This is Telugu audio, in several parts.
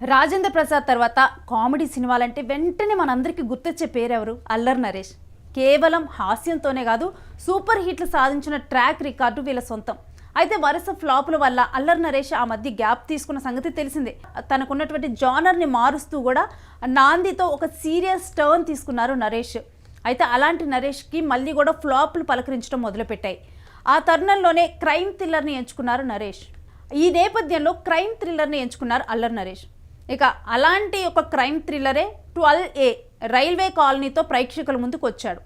రాజేంద్ర ప్రసాద్ తర్వాత కామెడీ సినిమాలంటే వెంటనే మనందరికీ గుర్తొచ్చే పేరెవరు? అల్లరి నరేష్. కేవలం హాస్యంతోనే కాదు, సూపర్ హిట్లు సాధించిన ట్రాక్ రికార్డు వీళ్ళ సొంతం. అయితే వరుస ఫ్లాపుల వల్ల అల్లరి నరేష్ ఆ మధ్య గ్యాప్ తీసుకున్న సంగతి తెలిసిందే. తనకున్నటువంటి జానర్ని మారుస్తూ కూడా నాందితో ఒక సీరియస్ టర్న్ తీసుకున్నారు నరేష్. అయితే అలాంటి నరేష్కి మళ్ళీ కూడా ఫ్లాప్లు పలకరించడం మొదలుపెట్టాయి. ఆ తరుణంలోనే క్రైమ్ థ్రిల్లర్ని ఎంచుకున్నారు నరేష్. ఈ నేపథ్యంలో క్రైమ్ థ్రిల్లర్ని ఎంచుకున్నారు అల్లరి నరేష్. ఇక అలాంటి ఒక క్రైమ్ థ్రిల్లరే 12A రైల్వే కాలనీతో ప్రేక్షకుల ముందుకు వచ్చాడు.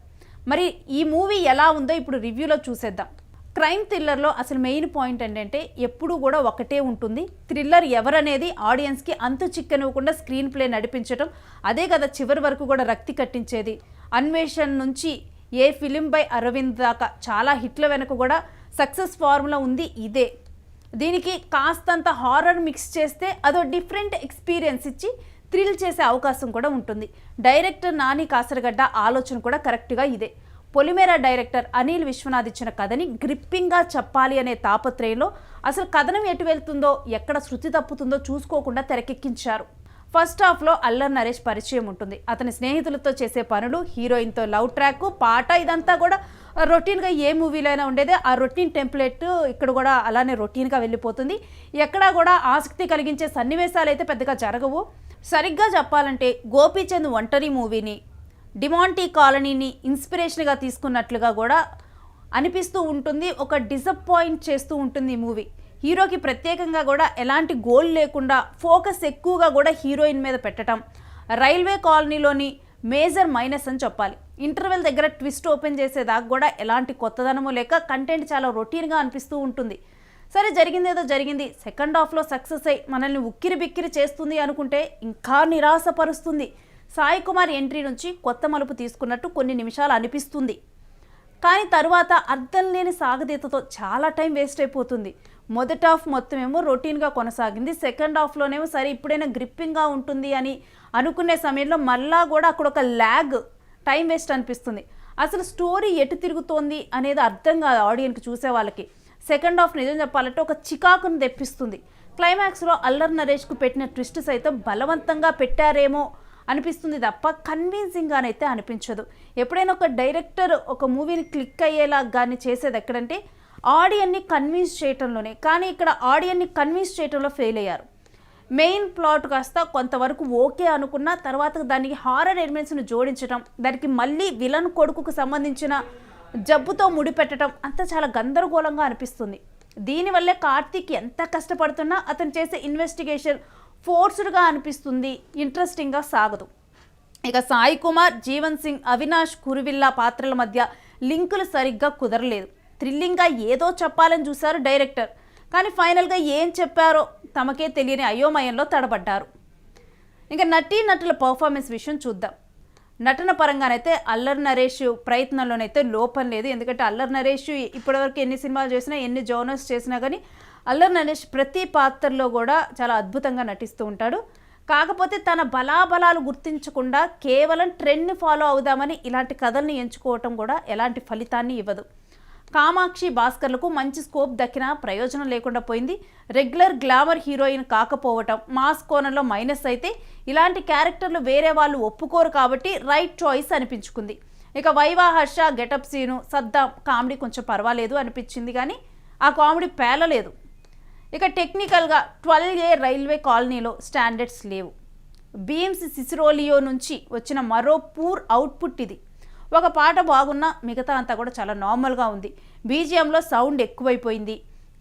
మరి ఈ మూవీ ఎలా ఉందో ఇప్పుడు రివ్యూలో చూసేద్దాం. క్రైమ్ థ్రిల్లర్లో అసలు మెయిన్ పాయింట్ ఏంటంటే ఎప్పుడూ కూడా ఒకటే ఉంటుంది. థ్రిల్లర్ ఎవరనేది ఆడియన్స్కి అంతు చిక్కనివ్వకుండా స్క్రీన్ ప్లే నడిపించడం, అదే కదా చివరి వరకు కూడా రక్తి కట్టించేది. అన్వేషణ్ నుంచి ఏ ఫిలిం బై అరవింద్ దాకా చాలా హిట్ల వెనక కూడా సక్సెస్ ఫార్ములా ఉంది ఇదే. దీనికి కాస్తంత హారర్ మిక్స్ చేస్తే అదో డిఫరెంట్ ఎక్స్పీరియన్స్ ఇచ్చి థ్రిల్ చేసే అవకాశం కూడా ఉంటుంది. డైరెక్టర్ నాని కాసరగడ్డ ఆలోచన కూడా కరెక్ట్గా ఇదే. పొలిమేర డైరెక్టర్ అనిల్ విశ్వనాథ్ ఇచ్చిన కథని గ్రిప్పింగ్గా చెప్పాలి అనే తాపత్రయంలో అసలు కథనం ఎటు వెళ్తుందో, ఎక్కడ శృతి తప్పుతుందో చూసుకోకుండా తెరకెక్కించారు. ఫస్ట్ హాఫ్లో అల్లరి నరేష్ పరిచయం ఉంటుంది. అతని స్నేహితులతో చేసే పనులు, హీరోయిన్తో లవ్ ట్రాక్, పాట, ఇదంతా కూడా రొటీన్గా ఏ మూవీలో అయినా ఉండేదే. ఆ రొటీన్ టెంప్లెట్ ఇక్కడ కూడా అలానే రొటీన్గా వెళ్ళిపోతుంది. ఎక్కడా కూడా ఆసక్తి కలిగించే సన్నివేశాలు అయితే పెద్దగా జరగవు. సరిగ్గా చెప్పాలంటే గోపీచంద్ ఒంటరి మూవీని, డిమాంటీ కాలనీని ఇన్స్పిరేషన్గా తీసుకున్నట్లుగా కూడా అనిపిస్తూ ఉంటుంది. ఒక డిసప్పాయింట్ చేస్తూ ఉంటుంది ఈ మూవీ. హీరోకి ప్రత్యేకంగా కూడా ఎలాంటి గోల్ లేకుండా ఫోకస్ ఎక్కువగా కూడా హీరోయిన్ మీద పెట్టడం రైల్వే కాలనీలోని మేజర్ మైనస్ అని చెప్పాలి. ఇంటర్వెల్ దగ్గర ట్విస్ట్ ఓపెన్ చేసేదాకా కూడా ఎలాంటి కొత్తదనము లేక కంటెంట్ చాలా రొటీన్గా అనిపిస్తూ ఉంటుంది. సరే, జరిగిందేదో జరిగింది. సెకండ్ హాఫ్లో సక్సెస్ అయ్యి మనల్ని ఉక్కిరి బిక్కిరి చేస్తుంది అనుకుంటే ఇంకా నిరాశపరుస్తుంది. సాయి కుమార్ ఎంట్రీ నుంచి కొత్త మలుపు తీసుకున్నట్టు కొన్ని నిమిషాలు అనిపిస్తుంది. కానీ తరువాత అర్థం లేని సాగదీతతో చాలా టైం వేస్ట్ అయిపోతుంది. మొదటి హాఫ్ మొత్తం ఏమో రొటీన్గా కొనసాగింది. సెకండ్ హాఫ్లోనేమో సరే ఇప్పుడైనా గ్రిప్పింగ్గా ఉంటుంది అని అనుకునే సమయంలో మళ్ళా కూడా అక్కడ ఒక ల్యాగ్, టైం వేస్ట్ అనిపిస్తుంది. అసలు స్టోరీ ఎటు తిరుగుతోంది అనేది అర్థం కాదు ఆడియన్కి, చూసే వాళ్ళకి. సెకండ్ హాఫ్ నిజం చెప్పాలంటే ఒక చికాకును తెప్పిస్తుంది. క్లైమాక్స్లో అల్లరి నరేష్కు పెట్టిన ట్విస్ట్ సైతం బలవంతంగా పెట్టారేమో అనిపిస్తుంది తప్ప కన్విన్సింగ్గానైతే అనిపించదు. ఎప్పుడైనా ఒక డైరెక్టర్ ఒక మూవీని క్లిక్ అయ్యేలా కానీ చేసేది ఎక్కడంటే ఆడియన్ని కన్విన్స్ చేయటంలోనే. కానీ ఇక్కడ ఆడియన్ని కన్విన్స్ చేయటంలో ఫెయిల్ అయ్యారు. మెయిన్ ప్లాట్ కాస్త కొంతవరకు ఓకే అనుకున్న తర్వాత దానికి హారర్ ఎలిమెంట్స్ను జోడించడం, దానికి మళ్ళీ విలన్ కొడుకుకు సంబంధించిన జబ్బుతో ముడిపెట్టడం అంతా చాలా గందరగోళంగా అనిపిస్తుంది. దీనివల్లే కార్తీక్ ఎంత కష్టపడుతున్నా అతను చేసే ఇన్వెస్టిగేషన్ ఫోర్స్డ్గా అనిపిస్తుంది, ఇంట్రెస్టింగ్గా సాగదు. ఇక సాయి కుమార్, జీవన్ సింగ్, అవినాష్ కురువిల్లా పాత్రల మధ్య లింకులు సరిగ్గా కుదరలేదు. థ్రిల్లింగ్గా ఏదో చెప్పాలని చూశారు డైరెక్టర్, కానీ ఫైనల్గా ఏం చెప్పారో తమకే తెలియని అయోమయంలో తడబడ్డారు. ఇంకా నటీనటుల పర్ఫార్మెన్స్ విషయం చూద్దాం. నటన పరంగానైతే అల్లరి నరేష్ ప్రయత్నంలోనైతే లోపం లేదు. ఎందుకంటే అల్లరి నరేష్ ఇప్పటివరకు ఎన్ని సినిమాలు చేసినా, ఎన్ని జోనర్స్ చేసినా కానీ అల్లరి నరేష్ ప్రతి పాత్రలో కూడా చాలా అద్భుతంగా నటిస్తూ ఉంటాడు. కాకపోతే తన బలాబలాలు గుర్తించకుండా కేవలం ట్రెండ్ని ఫాలో అవుదామని ఇలాంటి కథల్ని ఎంచుకోవటం కూడా ఎలాంటి ఫలితాన్ని ఇవ్వదు. కామాక్షి, భాస్కర్లకు మంచి స్కోప్ దక్కిన ప్రయోజనం లేకుండా పోయింది. రెగ్యులర్ గ్లామర్ హీరోయిన్ కాకపోవటం మాస్ కోణంలో మైనస్ అయితే, ఇలాంటి క్యారెక్టర్లు వేరే వాళ్ళు ఒప్పుకోరు కాబట్టి రైట్ చాయిస్ అనిపించుకుంది. ఇక వైవా, హర్ష, గెటప్ సీను, సద్దాం కామెడీ కొంచెం పర్వాలేదు అనిపించింది, కానీ ఆ కామెడీ పేలలేదు. ఇక టెక్నికల్గా 12A రైల్వే కాలనీలో స్టాండర్డ్స్ లేవు. బీమ్స్ సిసిరోలియో నుంచి వచ్చిన మరో పూర్ అవుట్పుట్ ఇది. ఒక పాట బాగున్నా మిగతా అంతా కూడా చాలా నార్మల్గా ఉంది. బీజిఎంలో సౌండ్ ఎక్కువైపోయింది.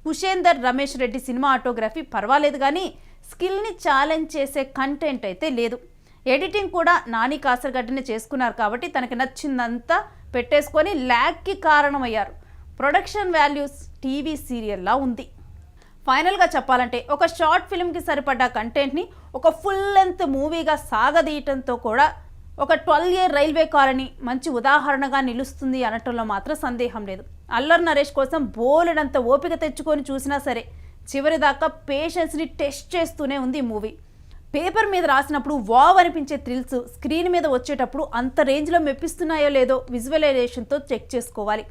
కుషేందర్ రమేష్ రెడ్డి సినిమా ఆటోగ్రఫీ పర్వాలేదు, కానీ స్కిల్ని ఛాలెంజ్ చేసే కంటెంట్ అయితే లేదు. ఎడిటింగ్ కూడా నాని కాసరగడ్డనే చేసుకున్నారు కాబట్టి తనకి నచ్చిందంతా పెట్టేసుకొని ల్యాగ్కి కారణమయ్యారు. ప్రొడక్షన్ వాల్యూస్ టీవీ సీరియల్లా ఉంది. ఫైనల్గా చెప్పాలంటే ఒక షార్ట్ ఫిల్మ్కి సరిపడ్డ కంటెంట్ని ఒక ఫుల్ లెంత్ మూవీగా సాగదీయటంతో కూడా ఒక 12A రైల్వే కాలనీ మంచి ఉదాహరణగా నిలుస్తుంది అనటంలో మాత్రం సందేహం లేదు. అల్లరి నరేష్ కోసం బోలెడంత ఓపిక తెచ్చుకొని చూసినా సరే చివరిదాకా పేషెన్స్ని టెస్ట్ చేస్తూనే ఉంది ఈ మూవీ. పేపర్ మీద రాసినప్పుడు వావ్ అనిపించే థ్రిల్స్ స్క్రీన్ మీద వచ్చేటప్పుడు అంత రేంజ్లో మెప్పిస్తున్నాయో లేదో విజువలైజేషన్తో చెక్ చేసుకోవాలి.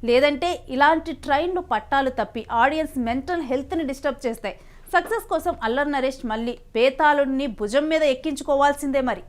లేదంటే ఇలాంటి ట్రైన్లు పట్టాలు తప్పి ఆడియన్స్ మెంటల్ హెల్త్ని డిస్టర్బ్ చేస్తాయి. సక్సెస్ కోసం అల్లరి నరేష్ మళ్ళీ పేతాళుడిని భుజం మీద ఎక్కించుకోవాల్సిందే మరి.